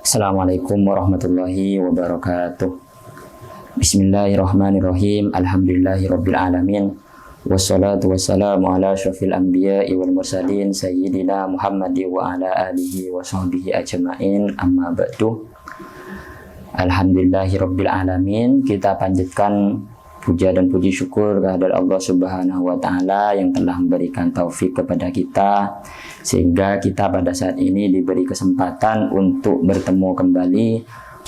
Assalamualaikum warahmatullahi wabarakatuh. Bismillahirrahmanirrahim. Alhamdulillahirabbil alamin. Wassalatu wassalamu ala asyrofil anbiya'i wal mursalin sayyidina Muhammadi wa ala alihi wa sahbihi ajma'in. Amma ba'du. Alhamdulillahirabbil alamin. Kita panjatkan puja dan puji syukur kehadirat Allah Subhanahu wa taala yang telah memberikan taufik kepada kita sehingga kita pada saat ini diberi kesempatan untuk bertemu kembali,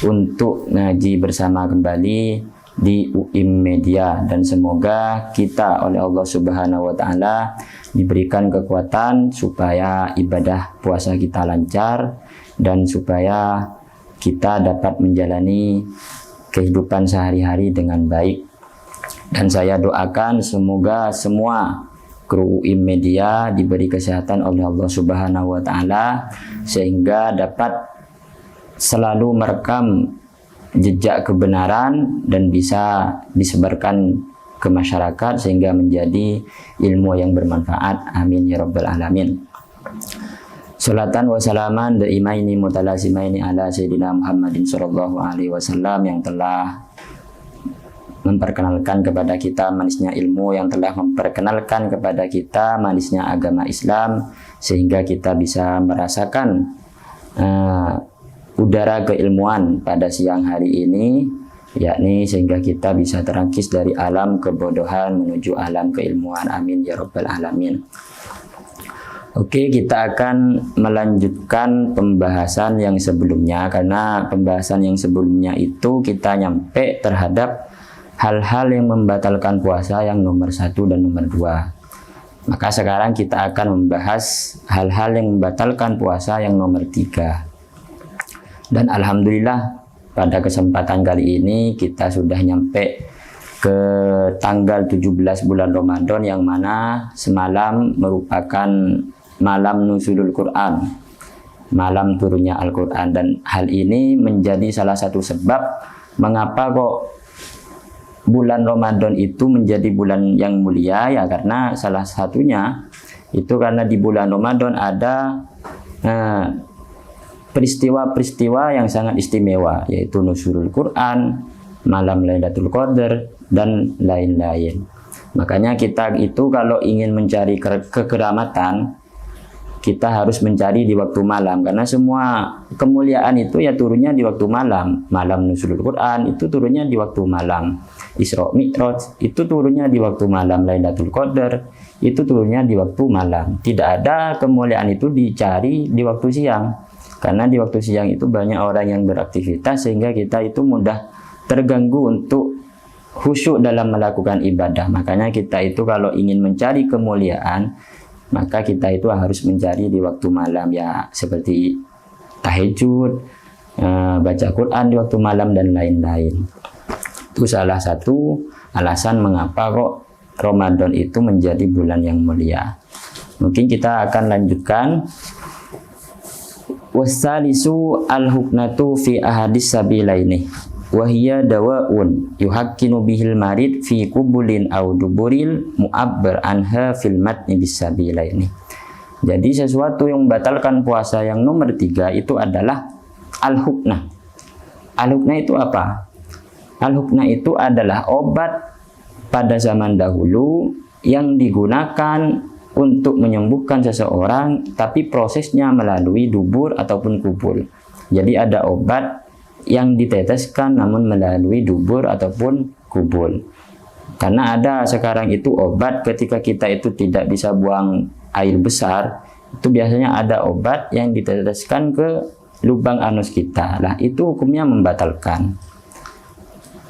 untuk ngaji bersama kembali di UIM Media, dan semoga kita oleh Allah Subhanahu wa taala diberikan kekuatan supaya ibadah puasa kita lancar dan supaya kita dapat menjalani kehidupan sehari-hari dengan baik. Dan saya doakan semoga semua kru UIM Media diberi kesehatan oleh Allah Subhanahu wa taala sehingga dapat selalu merekam jejak kebenaran dan bisa disebarkan ke masyarakat sehingga menjadi ilmu yang bermanfaat. Amin ya rabbal alamin. Salatan wa salaman daimaini mutalazimaini ala sayyidina Muhammadin sallallahu alaihi wasallam yang telah memperkenalkan kepada kita manisnya ilmu, yang telah memperkenalkan kepada kita manisnya agama Islam sehingga kita bisa merasakan udara keilmuan pada siang hari ini, yakni sehingga kita bisa terangkis dari alam kebodohan menuju alam keilmuan. Amin ya rabbal alamin. Oke, kita akan melanjutkan pembahasan yang sebelumnya, karena pembahasan yang sebelumnya itu kita nyampe terhadap hal-hal yang membatalkan puasa yang nomor 1 dan nomor 2. Maka sekarang kita akan membahas hal-hal yang membatalkan puasa yang nomor 3. Dan alhamdulillah pada kesempatan kali ini kita sudah nyampe ke tanggal 17 bulan Ramadan, yang mana semalam merupakan malam nuzulul Quran, malam turunnya Al-Quran. Dan hal ini menjadi salah satu sebab mengapa kok bulan Ramadan itu menjadi bulan yang mulia, ya karena salah satunya itu karena di bulan Ramadan ada peristiwa-peristiwa yang sangat istimewa, yaitu nuzulul Quran, malam Lailatul Qadar, dan lain-lain. Makanya kita itu kalau ingin mencari kekeramatan, kita harus mencari di waktu malam, karena semua kemuliaan itu ya turunnya di waktu malam. Malam nuzulul Quran itu turunnya di waktu malam. Isra Mi'raj itu turunnya di waktu malam. Lailatul Qadar itu turunnya di waktu malam. Tidak ada kemuliaan itu dicari di waktu siang, karena di waktu siang itu banyak orang yang beraktivitas sehingga kita itu mudah terganggu untuk khusyuk dalam melakukan ibadah. Makanya kita itu kalau ingin mencari kemuliaan, maka kita itu harus mencari di waktu malam, ya seperti tahajud, baca Quran di waktu malam, dan lain-lain. Itu salah satu alasan mengapa kok Ramadan itu menjadi bulan yang mulia. Mungkin kita akan lanjutkan. Wassalisu al-huknatu fi ahadis sabilaini wahiyya dawaun yuhakkinu bihil marid fi kubulin au duburil mu'abbar anha fil matni bisabilaini. Jadi sesuatu yang membatalkan puasa yang nomor 3 itu adalah al-huknah. Al-huknah itu apa? Al-huknah itu adalah obat pada zaman dahulu yang digunakan untuk menyembuhkan seseorang, tapi prosesnya melalui dubur ataupun kubul. Jadi ada obat yang diteteskan namun melalui dubur ataupun kubul. Karena ada sekarang itu obat ketika kita itu tidak bisa buang air besar, itu biasanya ada obat yang diteteskan ke lubang anus kita. Lah itu hukumnya membatalkan,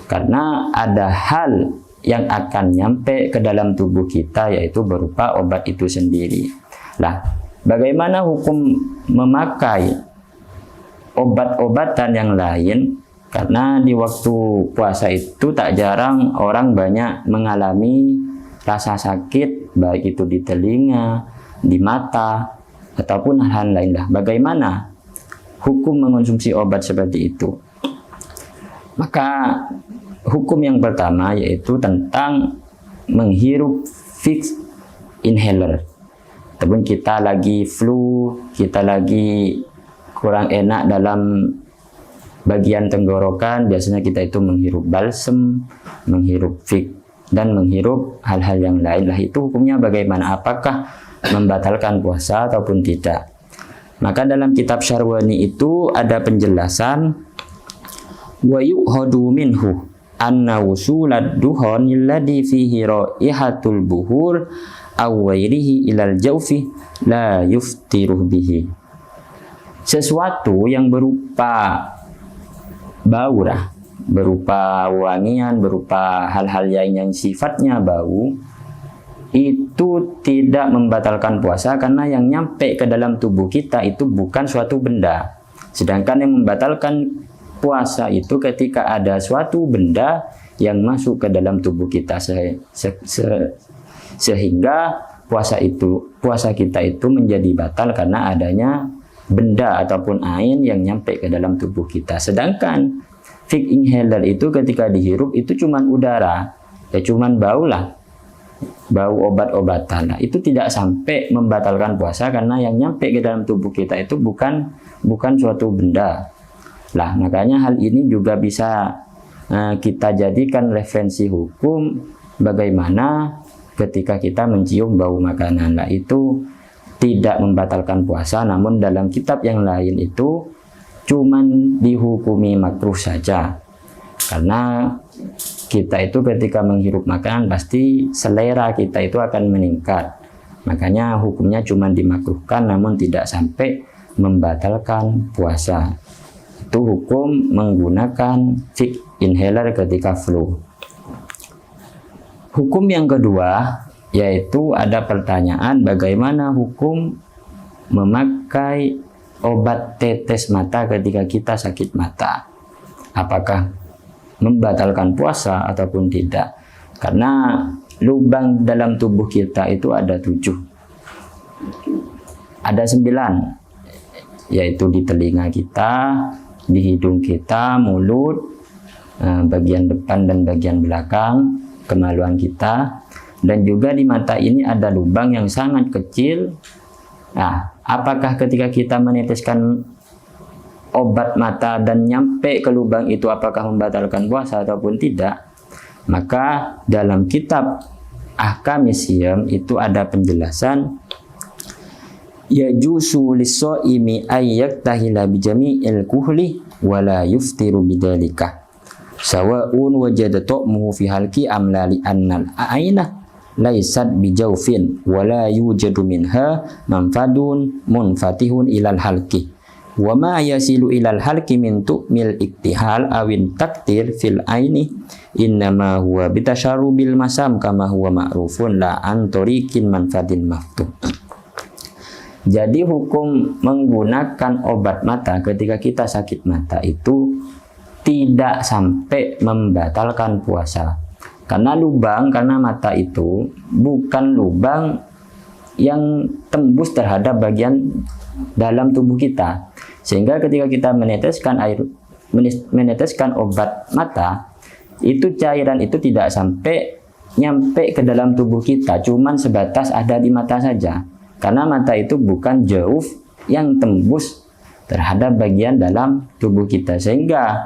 karena ada hal yang akan nyampe ke dalam tubuh kita, yaitu berupa obat itu sendiri. Lah bagaimana hukum memakai obat-obatan yang lain? Karena di waktu puasa itu tak jarang orang banyak mengalami rasa sakit, baik itu di telinga, di mata, ataupun hal lain. Bagaimana hukum mengonsumsi obat seperti itu? Maka hukum yang pertama yaitu tentang menghirup fixed inhaler. Ataupun kita lagi flu, kita lagi kurang enak dalam bagian tenggorokan biasanya kita itu menghirup balsem, menghirup fig, dan menghirup hal-hal yang lain. Lah itu hukumnya bagaimana? Apakah membatalkan puasa ataupun tidak? Maka dalam kitab Syarwani itu ada penjelasan wa yu'hadu minhu anna wusulad duhani alladhi fihi raihatul buhur aw ghairihi ilal jawfi la yuftiruh bihi. Sesuatu yang berupa bau berupa wangian, berupa hal-hal yang sifatnya bau, itu tidak membatalkan puasa karena yang nyampe ke dalam tubuh kita itu bukan suatu benda. Sedangkan yang membatalkan puasa itu ketika ada suatu benda yang masuk ke dalam tubuh kita sehingga puasa kita itu menjadi batal karena adanya benda ataupun ain yang nyampe ke dalam tubuh kita. Sedangkan fig inhaler itu ketika dihirup itu cuman udara, ya cuman bau obat-obatan. Nah, itu tidak sampai membatalkan puasa karena yang nyampe ke dalam tubuh kita itu bukan suatu benda. Lah, makanya hal ini juga bisa kita jadikan referensi hukum bagaimana ketika kita mencium bau makanan. Lah, itu tidak membatalkan puasa, namun dalam kitab yang lain itu cuman dihukumi makruh saja. Karena kita itu ketika menghirup makanan pasti selera kita itu akan meningkat. Makanya hukumnya cuma dimakruhkan namun tidak sampai membatalkan puasa. Itu hukum menggunakan fig inhaler ketika flu. Hukum yang kedua yaitu ada pertanyaan bagaimana hukum memakai obat tetes mata ketika kita sakit mata. Apakah membatalkan puasa ataupun tidak? Karena lubang dalam tubuh kita itu ada 7. Ada 9, yaitu di telinga kita, di hidung kita, mulut, bagian depan dan bagian belakang, kemaluan kita, dan juga di mata ini ada lubang yang sangat kecil. Nah, apakah ketika kita meneteskan obat mata dan nyampe ke lubang itu apakah membatalkan puasa ataupun tidak? Maka dalam kitab Ahkamis Shiyam itu ada penjelasan yajuzu lis-shaimi ay yaktahila bi jami'il kuhli wala yuftiru bidzalika sawa'un wajada ta'muhu fi halqi am la li annal a'inah laisat bijawfin wala yujadu minha manfadun munfatihun ilal halqi wa ma yasilu ilal halqi min tu'mil iktihal awin taktir fil aini innama huwa bitasharubil masam kama huwa ma'rufun la anturikin manfadin maftuh. Jadi hukum menggunakan obat mata ketika kita sakit mata itu tidak sampai membatalkan puasa. Karena mata itu bukan lubang yang tembus terhadap bagian dalam tubuh kita. Sehingga ketika kita meneteskan obat mata, itu cairan itu tidak sampai nyampe ke dalam tubuh kita, cuman sebatas ada di mata saja. Karena mata itu bukan jauh yang tembus terhadap bagian dalam tubuh kita, sehingga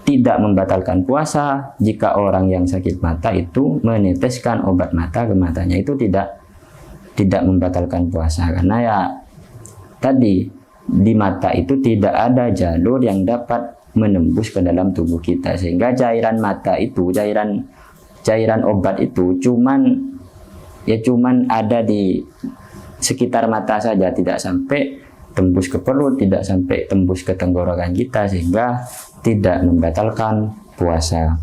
tidak membatalkan puasa jika orang yang sakit mata itu meneteskan obat mata ke matanya. Itu tidak membatalkan puasa karena ya tadi di mata itu tidak ada jalur yang dapat menembus ke dalam tubuh kita, sehingga cairan mata itu cairan obat itu cuman ada di sekitar mata saja, tidak sampai tembus ke perut, tidak sampai tembus ke tenggorokan kita, sehingga tidak membatalkan puasa.